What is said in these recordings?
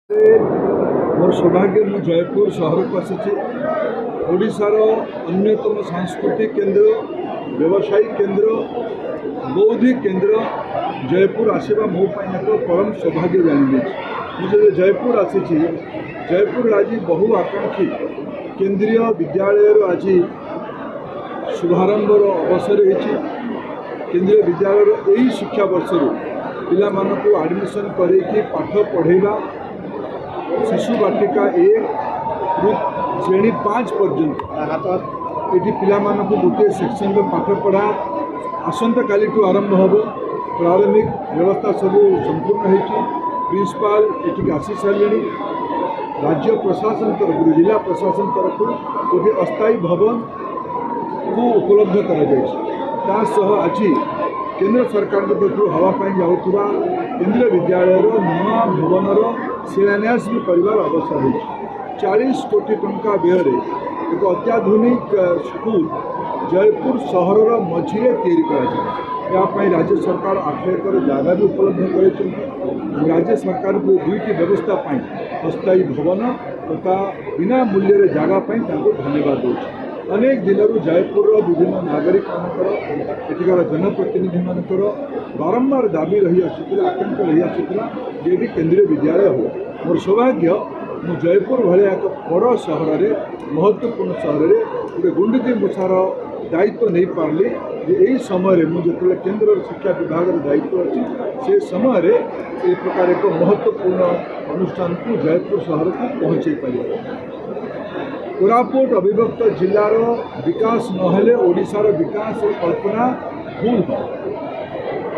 मोर सौभाग्य मु जयपुर सहर को आसी ओडिशार अन्यतम सांस्कृतिक केन्द्र व्यवसायिक केन्द्र बौद्धिक केन्द्र जयपुर आसवा मो एक परम सौभाग्य जानी मुझे जयपुर आसी जयपुर आज बहु आकांक्षी केंद्रीय विद्यालय आज शुभारंभर अवसर हो केंद्रीय विद्यालय यही शिक्षा वर्ष पिला मानक एडमिशन करके पाठ पढ़ेगा शिशु बाटिका 1 रु श्रेणी 5 पर्यंत ये पिला मानक गोटे सेक्शन में पाठ पढ़ा आसंता काली आरंभ हम प्रारंभिक व्यवस्था सब संपूर्ण हो प्रिंसिपाल ये आसी सारे राज्य प्रशासन तरफ जिला प्रशासन तरफ गोटे अस्थायी भवन को उपलब्ध कर आज केंद्र सरकार तरफ हवापाई जाऊा केंद्रीय विद्यालय नुआ भवनर शिलान्यास भी कर अवसर हो 40 कोटी टंका व्यय एक अत्याधुनिक स्कूल जयपुर सहर मझीरे या राज्य सरकार 8 एकर जगह भी उपलब्ध कर राज्य सरकार को दुईटी व्यवस्था अस्थायी भवन तथा बिना मूल्य जगह धन्यवाद दूसरी अनेक दिन जयपुर विभिन्न नागरिक मानकर जनप्रतिनिधि मानकर बारंबार दाबी रही आसूला आकांक्षा रही आसूला जे केंद्रीय विद्यालय हो मोर सौभाग्य मु जयपुर भाया एक बड़ सहर महत्वपूर्ण सहर में गोटे गुंडीची मूषार दायित्व नहीं पार्ली यही समय मुझे केंद्र शिक्षा विभाग दायित्व अच्छी से समय ये प्रकार एक महत्वपूर्ण अनुष्ठान को जयपुर सहर को पहुँचे पार कोरापुट अविभक्त जिलार विकास नहेले ओडिशार विकास और कल्पना भूल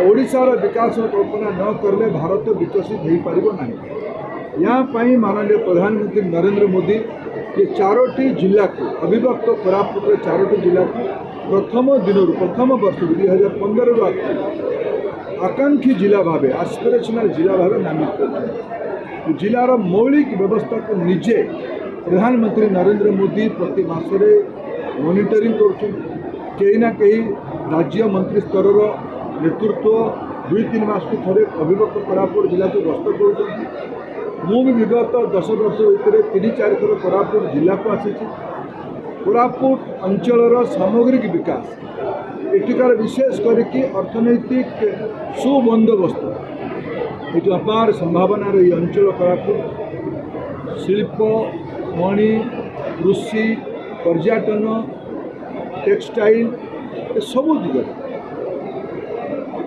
ओडिशार विकास और कल्पना न करले भारत विकसित हो पारिबो नहीं। यहाँ माननीय प्रधानमंत्री नरेंद्र मोदी ये 4टी जिला को अविभक्त कोरापुट 4टी जिला को प्रथम वर्ष 2015 आकांक्षी जिला भाव एस्पिरेशनल जिला भाव नामित कर जिलार मौलिक व्यवस्था को निजे प्रधानमंत्री नरेंद्र मोदी प्रति मासरे मॉनिटरिंग करना कहीं राज्य मंत्री स्तर नेतृत्व 2-3 मास को थे अविभक्त कोरापुट जिला को गस्त कर विगत 10 वर्ष भितर 3-4 थर कोरापुट जिला को आसी कोरापुट अंचल सामग्रिक विकास एटिकार विशेष करके अर्थनैतिक सुबंदोबस्त ये अपार संभावना ये अंचल कोरापुट शिल्प खनि कृषि पर्यटन टेक्सटाइल सबू दिगरे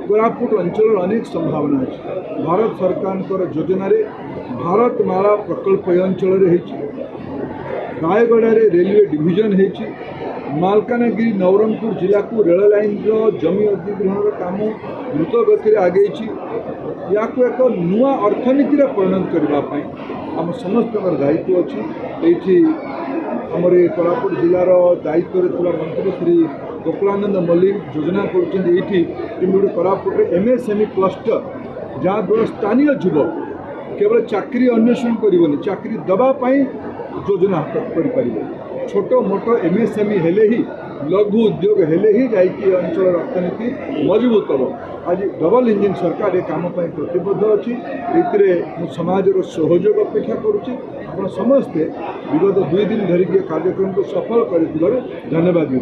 कोरापुट अंचल अनेक संभावना अच्छी भारत सरकार योजन भारत माला प्रकल्प अंचल रायगढ़ रेलवे डिविजन हो मालकानगिरी नवरंगपुर जिला को रेल लाइन जमी अधिग्रहण काम द्रुत गति आगे या एक नुआ अर्थनीति परिणत करने आम समस्त दायित्व अच्छी ये आमर कोरापुट जिलार दायित्व मंत्री श्री गोकुलानंद मल्लिक योजना कर गोटे कोरापुट एमएसएमई क्लस्टर जहाँ द्वारा स्थानीय युवक केवल चाकरी अन्वेषण कर चाकरी दवापाई योजना कर छोट मोट एमएसएमई हेले ही लघु उद्योग हेले ही जाइए अंचल अर्थनीति मजबूत हम आज डबल इंजिन सरकार ये कम प्रतिबद्ध अच्छी ये समाज सहयोग अपेक्षा करुच्ची आप समस्ते विगत 2 दिन धरिकी कार्यक्रम को सफल कर धन्यवाद।